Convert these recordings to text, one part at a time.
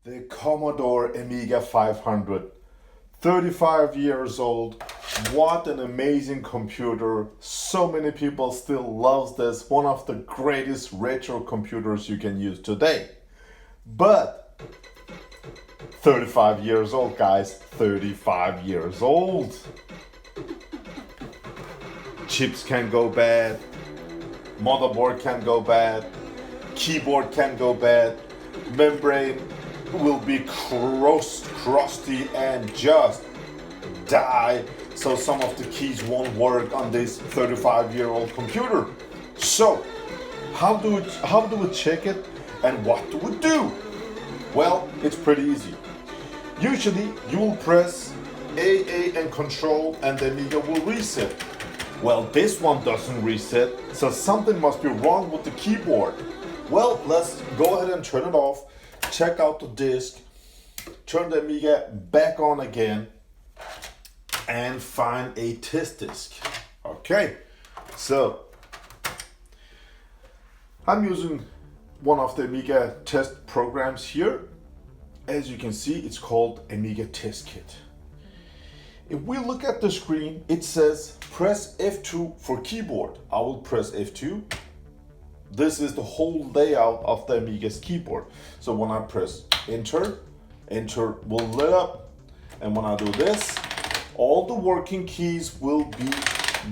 The Commodore Amiga 500, 35 years old. What an amazing computer. So many people still love this. One of the greatest retro computers you can use today. But 35 years old, guys. 35 years old. Chips can go bad. Motherboard can go bad. Keyboard can go bad. Membrane will be crusty and just die. So some of the keys won't work on this 35-year-old computer. So how do we check it and what do we do? Well, it's pretty easy. Usually you will press AA and Control and the Amiga will reset. Well, this one doesn't reset, so something must be wrong with the keyboard. Well, let's go ahead and turn it off, check out the disk, turn the Amiga back on again, and find a test disk. Okay, so I'm using one of the Amiga test programs here. As you can see, it's called Amiga Test Kit. If we look at the screen, it says press F2 for keyboard. I will press F2. This is the whole layout of the Amiga's keyboard. So when I press enter, enter will lit up. And when I do this, all the working keys will be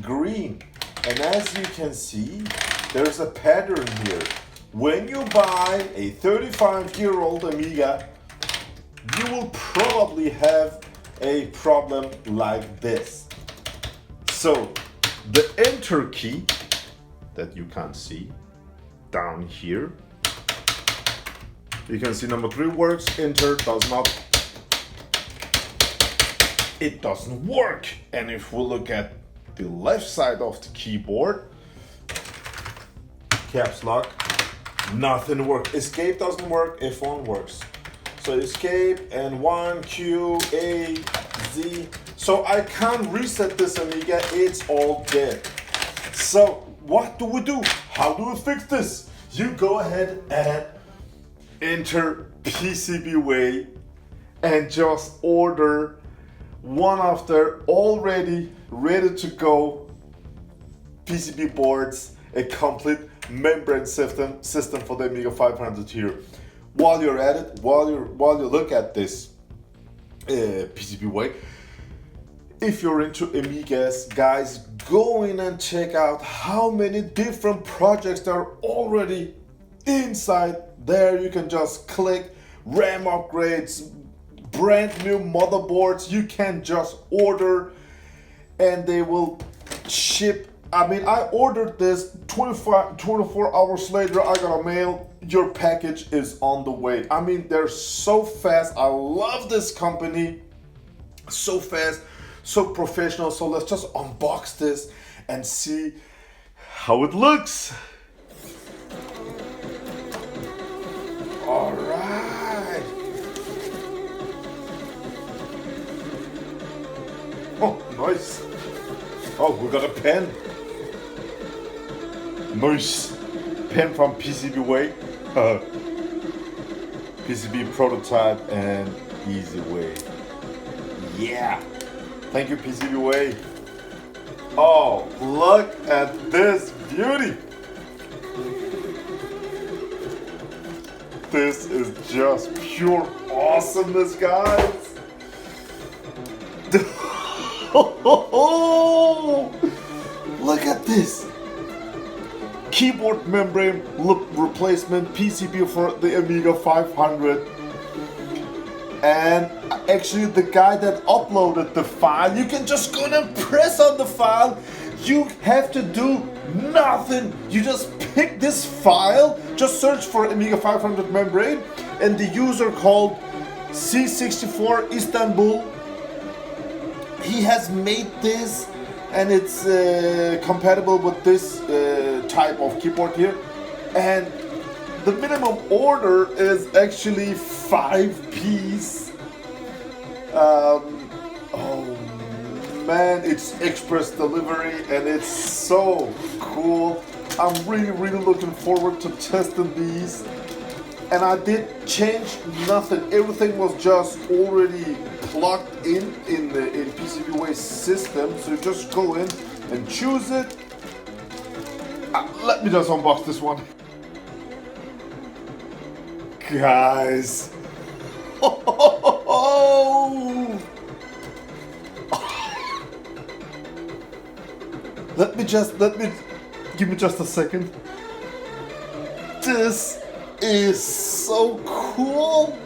green. And as you can see, there's a pattern here. When you buy a 35-year-old Amiga, you will probably have a problem like this. So the enter key that you can't see down here, you can see number 3 works, enter does not, it doesn't work. And if we look at the left side of the keyboard, caps lock, nothing works. Escape doesn't work, F1 works. So escape and 1, Q, A, Z. So I can't reset this Amiga, it's all dead. So what do we do? How do we fix this? You go ahead and enter pcbway and just order one of their already ready to go PCB boards, a complete membrane system for the Amiga 500 here. While you're at it, while you look at this pcbway, if you're into Amigas, guys, go in and check out how many different projects there are already inside there. You can just click RAM upgrades, brand new motherboards. You can just order and they will ship. I mean, I ordered this 24 hours later, I got a mail, your package is on the way. I mean, they're so fast. I love this company. So fast, so professional. So let's just unbox this and see how it looks. All right. Oh, nice. Oh, we got a pen. Nice. Pen from pcbway. PCB prototype and easy way. Yeah. Thank you, pcbway. Oh, look at this beauty. This is just pure awesomeness, guys. Look at this. Keyboard membrane replacement PCB for the Amiga 500. And actually the guy that uploaded the file, you can just go and press on the file. You have to do nothing. You just pick this file, just search for Amiga 500 membrane and the user called C64 Istanbul. He has made this and it's compatible with this type of keyboard here. And the minimum order is actually 5 pieces. Oh man, it's express delivery and it's so cool. I'm really looking forward to testing these. and I did change nothing. Everything was just already plugged in PCBway system. So you just go in and choose it. Let me just unbox this one. Guys. Oh. Let me give me just a second. This is so cool.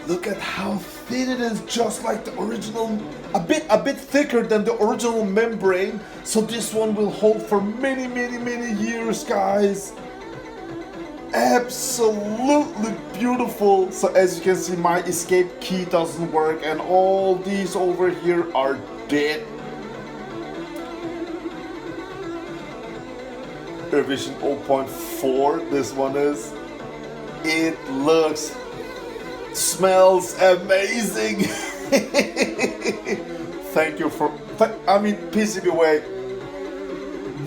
Look at how thin it is, just like the original, a bit thicker than the original membrane. So this one will hold for many years, guys. Absolutely beautiful. So as you can see, my escape key doesn't work, and all these over here are dead. Revision 0.4, this one is. It looks, smells amazing. Thank you for, PCBway.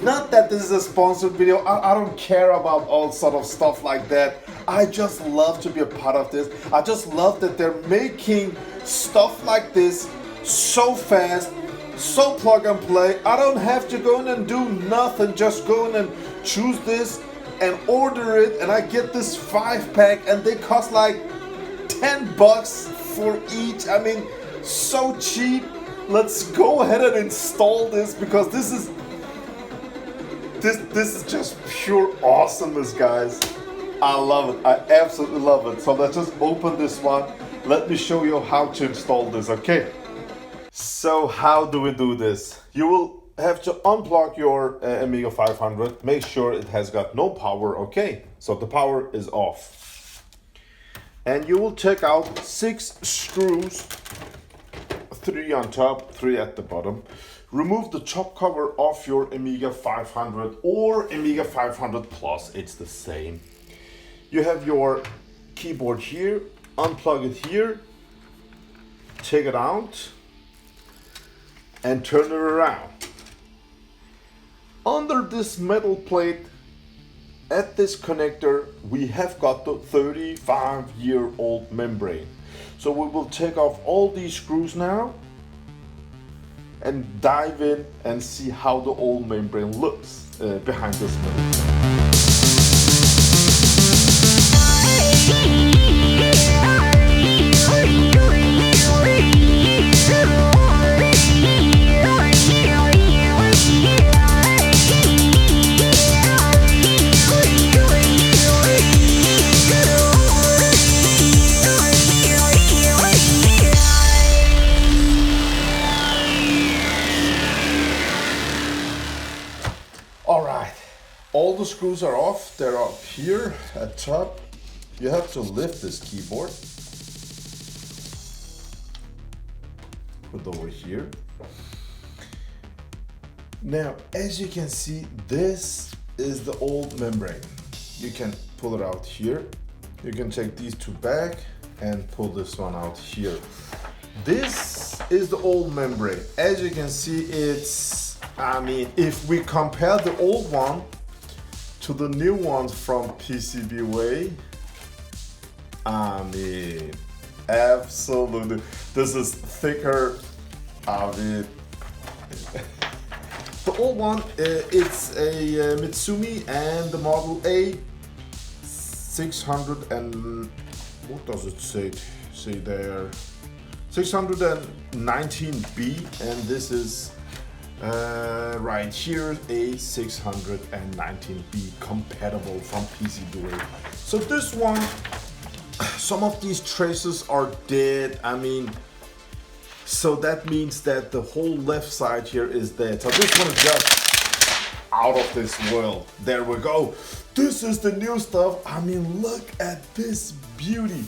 Not that this is a sponsored video, I don't care about all sort of stuff like that. I just love to be a part of this. I just love that they're making stuff like this so fast, so plug and play. I don't have to go in and do nothing, just go in and choose this and order it, and I get this 5-pack, and they cost like $10 for each. I mean, so cheap. Let's go ahead and install this, because this is just pure awesomeness, guys. I love it. I absolutely love it. So let's just open this one. Let me show you how to install this, okay? So how do we do this? You will have to unplug your Amiga 500. Make sure it has got no power, okay? So the power is off. And you will take out 6 screws, 3 on top, 3 at the bottom. Remove the top cover off your Amiga 500 or Amiga 500 Plus, it's the same. You have your keyboard here, unplug it here, take it out, and turn it around. Under this metal plate, at this connector, we have got the 35-year-old membrane. So we will take off all these screws now and dive in and see how the old membrane looks behind this metal. All the screws are off, they're up here at top. You have to lift this keyboard. Put over here. Now, as you can see, this is the old membrane. You can pull it out here. You can take these 2 back and pull this one out here. This is the old membrane. As you can see, it's, if we compare the old one to the new ones from PCBway, absolutely. This is thicker. The old one, it's a Mitsumi, and the model A600 and what does it say there? 619B, and this is right here, A619B compatible from PCBway. So this one, some of these traces are dead. So that means that the whole left side here is dead. So this one is just out of this world. There we go. This is the new stuff. Look at this beauty.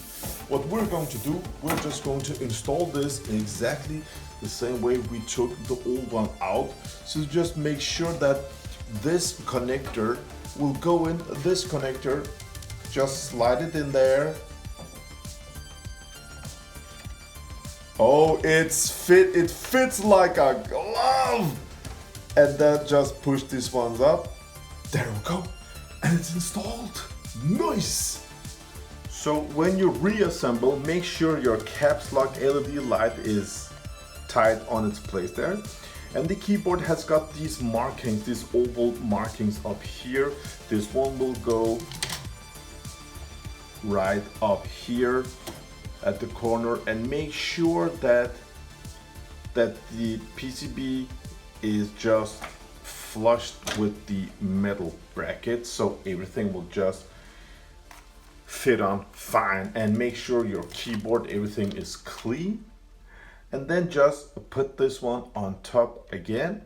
What we're going to do, we're just going to install this exactly the same way we took the old one out. So just make sure that this connector will go in this connector. Just slide it in there. Oh, it fits like a glove. And then just push these ones up. There we go. And it's installed. Nice. So when you reassemble, make sure your caps lock LED light is tight on its place there. And the keyboard has got these markings, these oval markings up here. This one will go right up here at the corner, and make sure that the PCB is just flushed with the metal bracket, so everything will just fit on fine. And make sure your keyboard, everything is clean. And then just put this one on top again.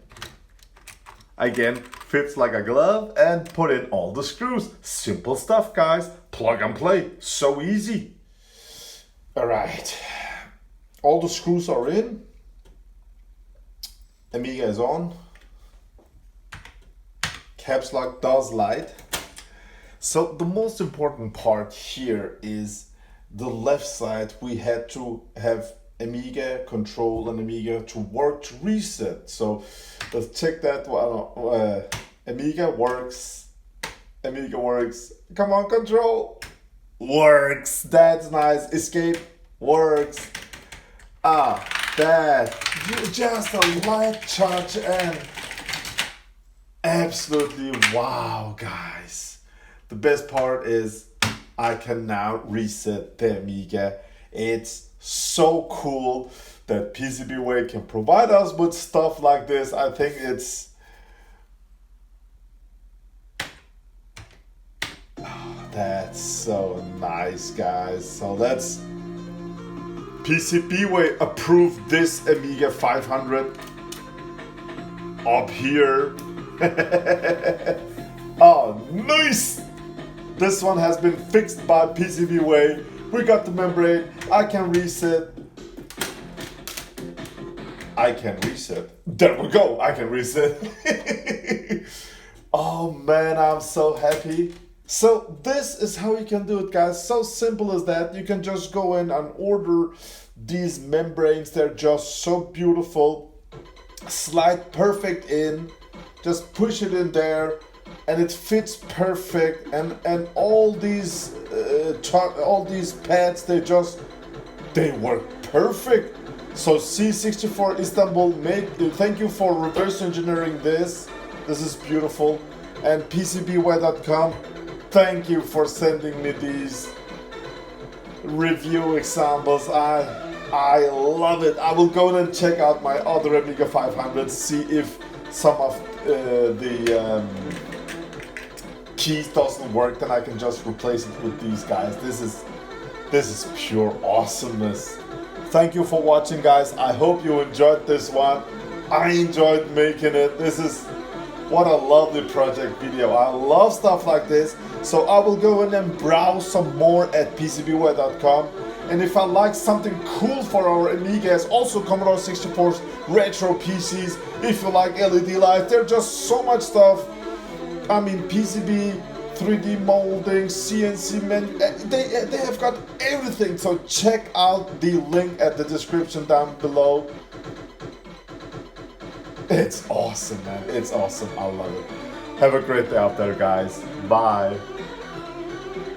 Again, fits like a glove, and put in all the screws. Simple stuff, guys. Plug and play. So easy. All right. All the screws are in. Amiga is on. Caps lock does light. So the most important part here is the left side. We had to have Amiga control and Amiga to work to reset. So let's check that one. Amiga works. Amiga works. Come on, control. Works. That's nice. Escape works. That. Just a light touch and absolutely wow, guys. The best part is I can now reset the Amiga. It's so cool that pcbway can provide us with stuff like this. I think it's that's so nice, guys. So let's pcbway approve this Amiga 500 up here. Oh, nice! This one has been fixed by pcbway. We got the membrane. I can reset. There we go. I can reset. Oh man, I'm so happy. So this is how you can do it, guys. So simple as that. You can just go in and order these membranes. They're just so beautiful. Slide perfect in. Just push it in there, and it fits perfect. And all these pads, they work perfect. So C64 Istanbul, thank you for reverse engineering this. This is beautiful. And pcbway.com, thank you for sending me these review examples. I love it. I will go and check out my other Amiga 500, see if some of the keys doesn't work, then I can just replace it with these guys. This is pure awesomeness. Thank you for watching, guys. I hope you enjoyed this one. I enjoyed making it. What a lovely project video. I love stuff like this. So I will go in and browse some more at pcbway.com. And if I like something cool for our Amigas, also Commodore 64's retro PCs, if you like LED lights, there's just so much stuff. I mean, PCB, 3D molding, CNC, they have got everything. So check out the link at the description down below. It's awesome, man. It's awesome. I love it. Have a great day out there, guys. Bye.